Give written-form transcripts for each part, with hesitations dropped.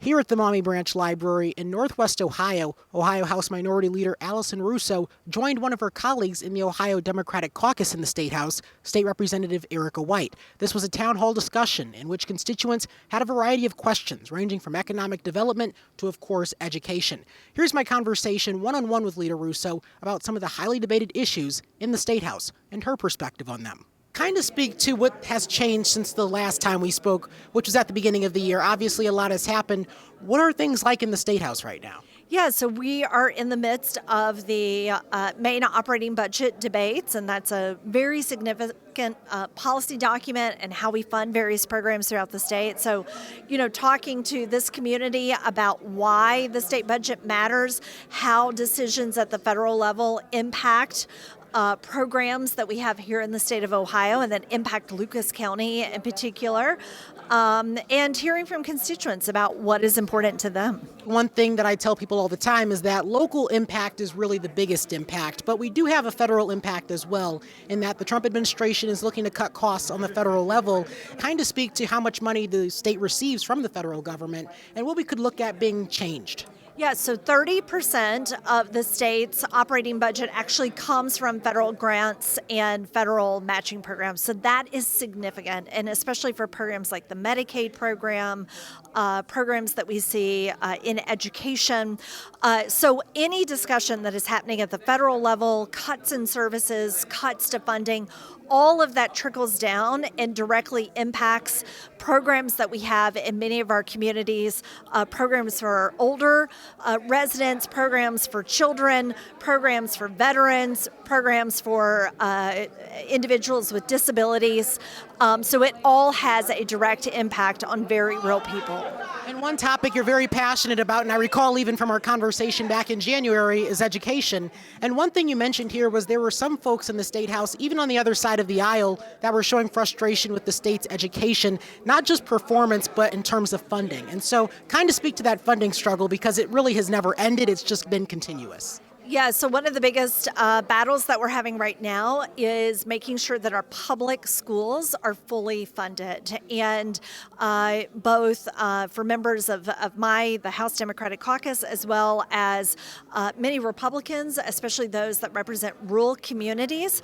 Here at the Maumee Branch Library in Northwest Ohio, Ohio House Minority Leader Allison Russo joined one of her colleagues in the Ohio Democratic Caucus in the State House, State Representative Erika White. This was a town hall discussion in which constituents had a variety of questions, ranging from economic development to, of course, education. Here's my conversation one-on-one with Leader Russo about some of the highly debated issues in the State House and her perspective on them. Kind of speak to what has changed since the last time we spoke, which was at the beginning of the year. Obviously, a lot has happened. What are things like in the State House right now? Yeah, so we are in the midst of the main operating budget debates, and that's a very significant policy document and how we fund various programs throughout the state. So, talking to this community about why the state budget matters, how decisions at the federal level impact programs that we have here in the state of Ohio and that impact Lucas County in particular, and hearing from constituents about what is important to them. One thing that I tell people all the time is that local impact is really the biggest impact, but we do have a federal impact as well, in that the Trump administration is looking to cut costs on the federal level, kind of speak to how much money the state receives from the federal government and what we could look at being changed. Yeah, so 30% of the state's operating budget actually comes from federal grants and federal matching programs. So that is significant, and especially for programs like the Medicaid program, programs that we see in education. So any discussion that is happening at the federal level, cuts in services, cuts to funding, all of that trickles down and directly impacts programs that we have in many of our communities, programs for older residents, programs for children, programs for veterans, programs for individuals with disabilities. So it all has a direct impact on very real people. And one topic you're very passionate about, and I recall even from our conversation back in January, is education. And one thing you mentioned here was there were some folks in the State House, even on the other side of the aisle, that were showing frustration with the state's education, not just performance, but in terms of funding. And so kind of speak to that funding struggle, because it really has never ended. It's just been continuous. Yeah, so one of the biggest battles that we're having right now is making sure that our public schools are fully funded. And both for members of the House Democratic Caucus, as well as many Republicans, especially those that represent rural communities,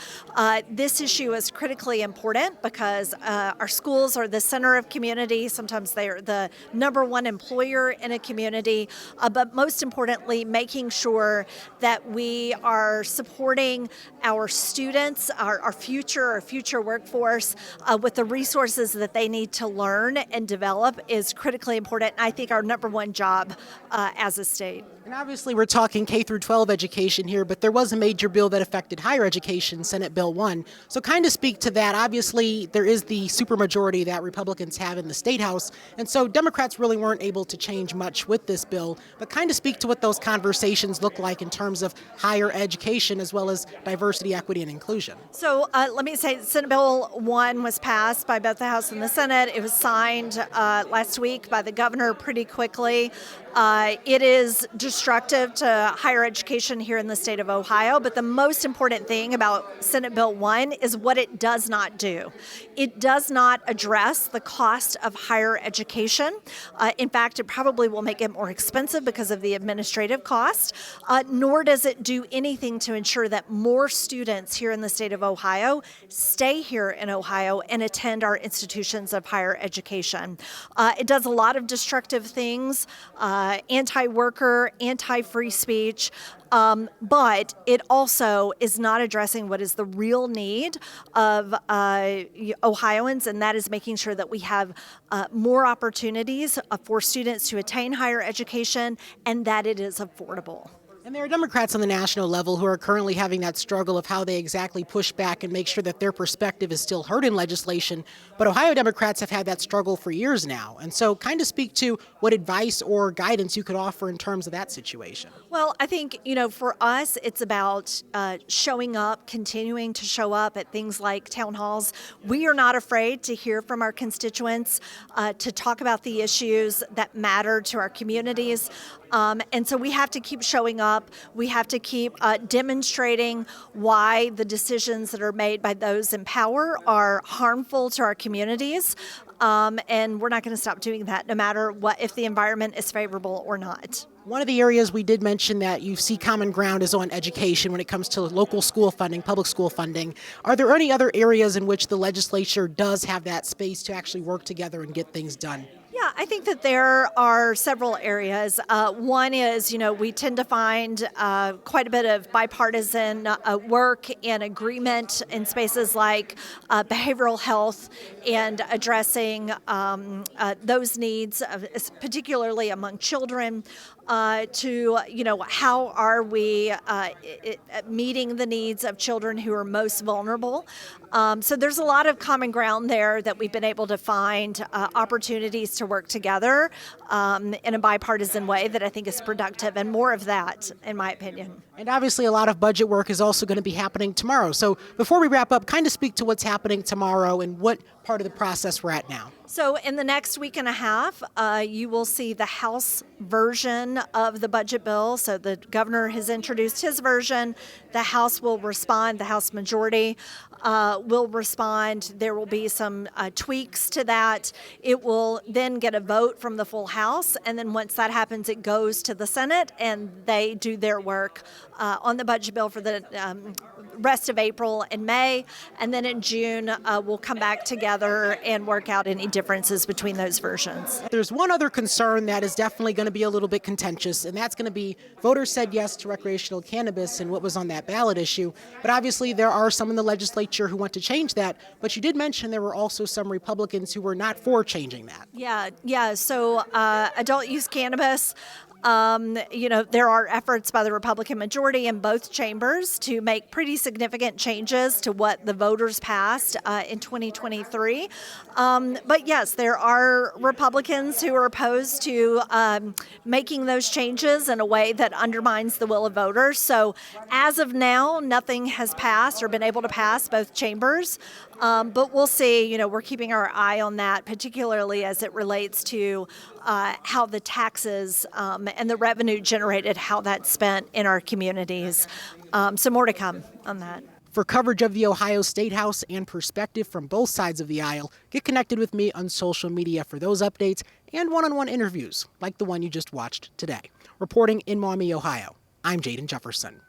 this issue is critically important because our schools are the center of community. Sometimes they are the number one employer in a community. But most importantly, making sure that we are supporting our students, our future workforce with the resources that they need to learn and develop is critically important. And I think our number one job as a state. And obviously we're talking K through 12 education here, but there was a major bill that affected higher education, Senate Bill 1. So kind of speak to that. Obviously there is the supermajority that Republicans have in the State House, and so Democrats really weren't able to change much with this bill, but kind of speak to what those conversations look like in terms of higher education as well as diversity, equity, and inclusion. So let me say Senate Bill 1 was passed by both the House and the Senate. It was signed last week by the governor pretty quickly. It is destructive to higher education here in the state of Ohio, but the most important thing about Senate Bill 1 is what it does not do. It does not address the cost of higher education. In fact, it probably will make it more expensive because of the administrative cost, nor does it do anything to ensure that more students here in the state of Ohio stay here in Ohio and attend our institutions of higher education. It does a lot of destructive things, anti-worker, anti-free speech, but it also is not addressing what is the real need of Ohioans, and that is making sure that we have more opportunities for students to attain higher education and that it is affordable. And there are Democrats on the national level who are currently having that struggle of how they exactly push back and make sure that their perspective is still heard in legislation. But Ohio Democrats have had that struggle for years now. And so kind of speak to what advice or guidance you could offer in terms of that situation. Well, I think, for us, it's about showing up, continuing to show up at things like town halls. We are not afraid to hear from our constituents, to talk about the issues that matter to our communities. And so we have to keep showing up. We have to keep demonstrating why the decisions that are made by those in power are harmful to our communities. and we're not going to stop doing that no matter what, if the environment is favorable or not. One of the areas we did mention that you see common ground is on education when it comes to local school funding, public school funding. Are there any other areas in which the legislature does have that space to actually work together and get things done? Yeah, I think that there are several areas. One is, we tend to find quite a bit of bipartisan work and agreement in spaces like behavioral health and addressing those needs, particularly among children. How are we meeting the needs of children who are most vulnerable? So there's a lot of common ground there that we've been able to find opportunities to work together in a bipartisan way that I think is productive, and more of that, in my opinion. And obviously a lot of budget work is also going to be happening tomorrow. So before we wrap up, kind of speak to what's happening tomorrow and what part of the process we're at now. So in the next week and a half, you will see the House version of the budget bill. So the governor has introduced his version. The House will respond. The House majority will respond. There will be some tweaks to that. It will then get a vote from the full House. And then once that happens, it goes to the Senate and they do their work on the budget bill for the rest of April and May. And then in June, we'll come back together and work out any differences between those versions. There's one other concern that is definitely going to be a little bit contentious, and that's going to be voters said yes to recreational cannabis and what was on that ballot issue. But obviously there are some in the legislature who want to change that. But you did mention there were also some Republicans who were not for changing that. Yeah. So adult use cannabis. There are efforts by the Republican majority in both chambers to make pretty significant changes to what the voters passed in 2023. But yes, there are Republicans who are opposed to making those changes in a way that undermines the will of voters. So as of now, nothing has passed or been able to pass both chambers. But we'll see. We're keeping our eye on that, particularly as it relates to how the taxes and the revenue generated, how that's spent in our communities. So more to come on that. For coverage of the Ohio State House and perspective from both sides of the aisle, get connected with me on social media for those updates and one-on-one interviews like the one you just watched today. Reporting in Maumee, Ohio, I'm Jaden Jefferson.